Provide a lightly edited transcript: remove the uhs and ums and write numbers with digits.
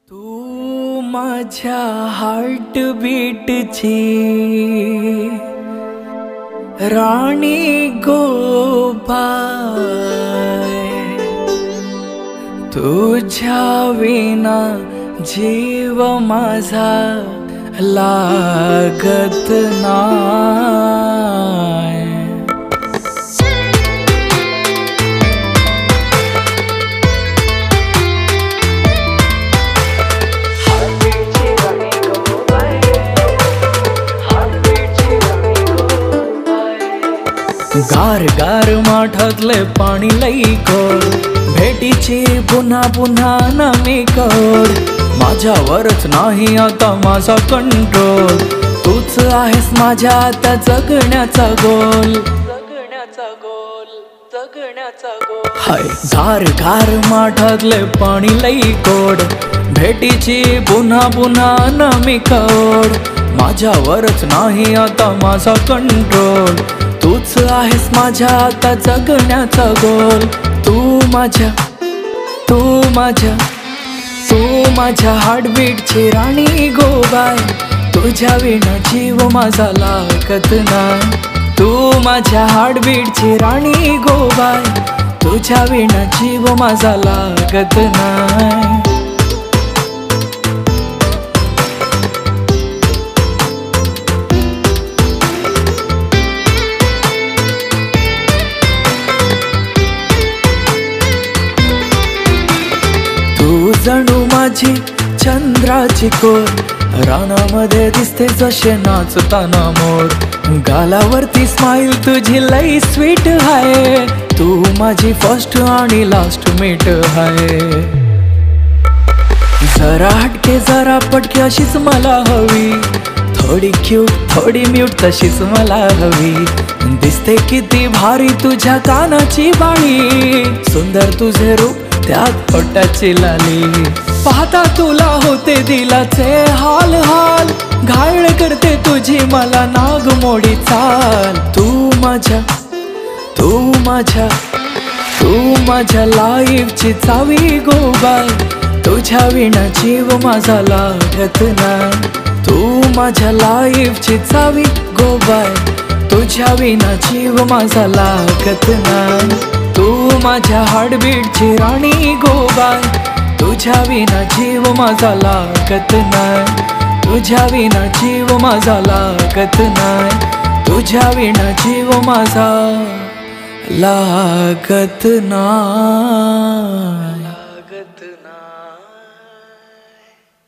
तू माझ्या हार्ट बीटची राणी गोबाई, तुझ्या विना जीव माझा लागत नाही। गार गार माठातले पाणी लई गोड, भेटीची पुन्हा पुन्हा नमी कोड। माझ्यावरच नाही आता माझा कंट्रोल, तूच आहेस माझ्या आता जगण्याचा गोल, जगण्याचा गोल, जगण्याचा गोल। हाय गार गार माठातले पाणी लई गोड, भेटीची पुन्हा पुन्हा नमी कोड। माझ्यावरच नाही आता माझा कंट्रोल, तूच आहेस माझ्या आता जगण्याचा गोल। तू माझ्या हार्टबीटची राणी गोबाई, तुझ्या विना जीव माझा लागत नाही। तू माझ्या हार्टबीटची राणी गोबाई, तुझ्या विना जीव माझा लागत नाही। तू जणू माझी चंद्राची कोर, रानामध्ये दिसते जसे नाचताना मोर। गालावरती स्माइल तुझी लई स्वीट आहे, तू माझी फर्स्ट आणि लास्ट मीट आहे। जरा हटके जरा पटके अशीच मला हवी, थोडी क्यूट थोडी म्यूट तशीच मला हवी। दिसते किती भारी तुझ्या कानाची बाळी, सुंदर तुझे रूप त्यात पोटाची लाली। पाहता तुला होते दिलाचे हाल हाल, घायल करते तुझी मला नागमोडी चाल। तू माझ्या लाईफची चावी गोबाई, तुझ्या विना जीव माझा लागत नाही। तू माझ्या लाईफची चावी गोबाई, तुझ्या विना जीव माझा लागत नाही। तू माझ्या हार्टबीटची राणी गोबाई, तुझ्या विना जीव माझा लागत नाही। तुझ्या विना जीव माझा लागत नाही। तुझ्या विना जीव माझा लागत नाही।